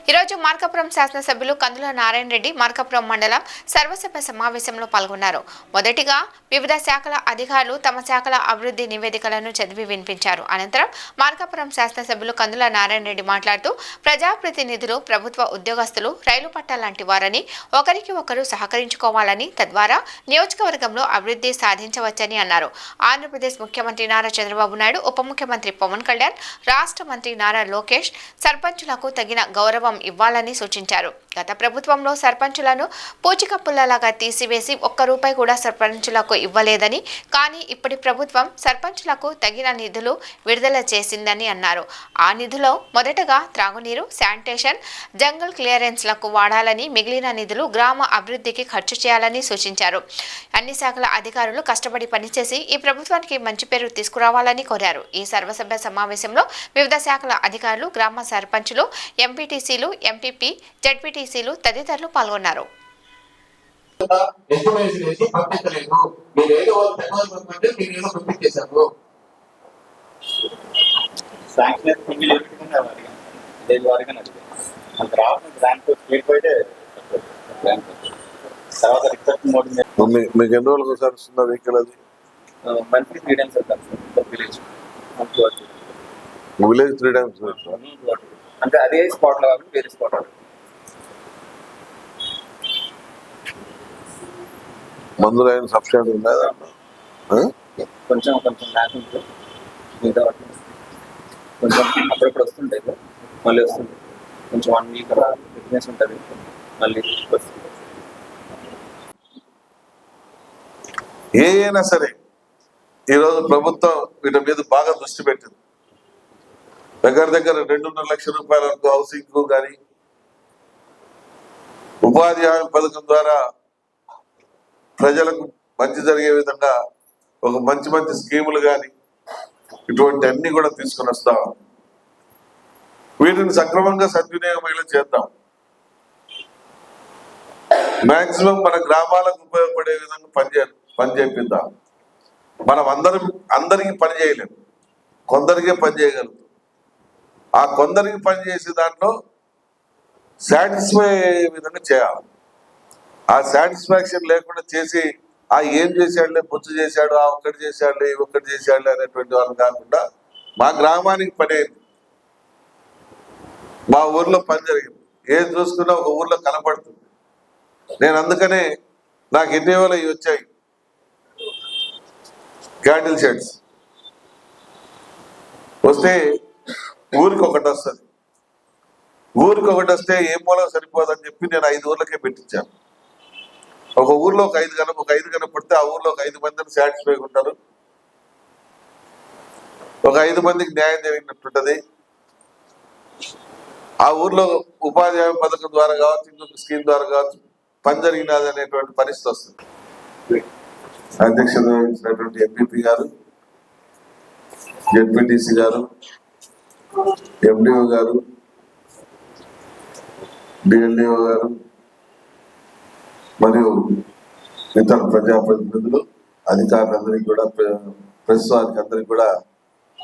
ఈరోజు మార్కాపురం శాసనసభ్యులు కందుల నారాయణ రెడ్డి మార్కాపురం మండలం సర్వసభ సమావేశంలో పాల్గొన్నారు. మొదటిగా వివిధ శాఖల అధికారులు తమ శాఖల అభివృద్ధి నివేదికలను చదివి వినిపించారు. అనంతరం మార్కాపురం శాసనసభ్యులు కందుల నారాయణ రెడ్డి మాట్లాడుతూ ప్రజాప్రతినిధులు, ప్రభుత్వ ఉద్యోగస్తులు రైలు పట్టాల లాంటి వారని ఒకరికి ఒకరు సహకరించుకోవాలని, తద్వారా నియోజకవర్గంలో అభివృద్ధి సాధించవచ్చని అన్నారు. ఆంధ్రప్రదేశ్ ముఖ్యమంత్రి నారా చంద్రబాబు నాయుడు, ఉప ముఖ్యమంత్రి పవన్ కళ్యాణ్, రాష్ట్ర మంత్రి నారా లోకేష్ సర్పంచులకు తగిన గౌరవం ఇవ్వాలని సూచించారు. గత ప్రభుత్వంలో సర్పంచులను పూచికప్పులలాగా తీసివేసి ఒక్క రూపాయి కూడా సర్పంచులకు ఇవ్వలేదని, కానీ ఇప్పటి ప్రభుత్వం సర్పంచులకు తగిన నిధులు విడుదల చేసిందని అన్నారు. ఆ నిధులో మొదటగా త్రాగునీరు, శానిటేషన్, జంగల్ క్లియరెన్స్లకు వాడాలని, మిగిలిన నిధులు గ్రామ అభివృద్ధికి ఖర్చు చేయాలని సూచించారు. అన్ని శాఖల అధికారులు కష్టపడి పనిచేసి ఈ ప్రభుత్వానికి మంచి పేరు తీసుకురావాలని కోరారు. ఈ సర్వసభ్య సమావేశంలో వివిధ శాఖల అధికారులు, గ్రామ సర్పంచులు, ఎంపీటీసీలు, ఎంపీపీ, జడ్పీటీసీలు తదితరులు పాల్గొన్నారు. మీకు ఎన్ని రోజులకు ఒకసారి వస్తుందా వెహికల్? అది మంత్లీ 3 times వెళ్తాను సార్ విలేజ్ 3 times అంటే అదే స్పాట్ లో కాకుండా వేరే స్పాట్. మందులు అయిన సబ్స్టాండ్ ఉన్నదా? కొంచెం కొంచెం లేకుండా మిగతా కొంచెం అప్పుడప్పుడు వస్తుంటాయి, మళ్ళీ వస్తుంది. కొంచెం 1 week అలా ఫిట్నెస్ ఉంటుంది, మళ్ళీ వస్తుంది. ఏ అయినా సరే ఈరోజు ప్రభుత్వం వీటి మీద బాగా దృష్టి పెట్టింది. దగ్గర 2.5 లక్షల రూపాయల వరకు హౌసింగ్ కానీ, ఉపాధి హామీ పథకం ద్వారా ప్రజలకు మంచి జరిగే విధంగా ఒక మంచి మంచి స్కీములు కానీ ఇటువంటి అన్ని కూడా తీసుకుని వస్తాం. వీటిని సక్రమంగా సద్వినియోగం చేద్దాం. మాక్సిమం మన గ్రామాలకు ఉపయోగపడే విధంగా పని చేపిద్దాం. మనం అందరికీ పని చేయలేము, కొందరికే పని చేయగలుగుతాం. ఆ కొందరికి పని చేసే దాంట్లో సాటిస్ఫై అయ్యే విధంగా చేయాలి. ఆ సాటిస్ఫాక్షన్ లేకుండా చేసి ఆ ఏం చేశాడులే, బొచ్చు చేశాడు, ఆ ఒక్కటి చేశాడులే, ఈ ఒక్కటి చేశాడులే అనేటువంటి వాళ్ళు కాకుండా మా గ్రామానికి పని అయింది, మా ఊర్లో పని జరిగింది, ఏం చూసుకున్నా ఒక ఊర్లో కనపడుతుంది. నేను అందుకనే నాకు ఇటీవల ఇవి వచ్చాయి క్యాండిల్ షెడ్స్ వస్తే ఊరికి ఒకటి వస్తుంది. ఊరికి ఒకటి వస్తే ఏ మూలం సరిపోదని చెప్పి నేను 5 ఊర్లకే పెట్టించాను. ఒక ఊర్లో ఒక 5 కనపడితే ఆ ఊర్లో ఒక 5 మందిని సాటిస్ఫై ఉంటారు, ఒక 5 మందికి న్యాయం జరిగినట్టుంటది. ఆ ఊర్లో ఉపాధి హామీ పథకం ద్వారా కావచ్చు, ఇంకొక స్కీమ్ ద్వారా కావచ్చు పని జరిగినది అనేటువంటి పరిస్థితి వస్తుంది. అధ్యక్షత వహించినటువంటి ఎంపీపీ గారు, జెడ్పీటీసీ గారు, ఎండిఓ గారు, డిఎల్డిఓ గారు మరియు ఇతర ప్రజాప్రతినిధులు, అధికారులందరికీ కూడా, ప్రెస్ వారికి అందరికీ కూడా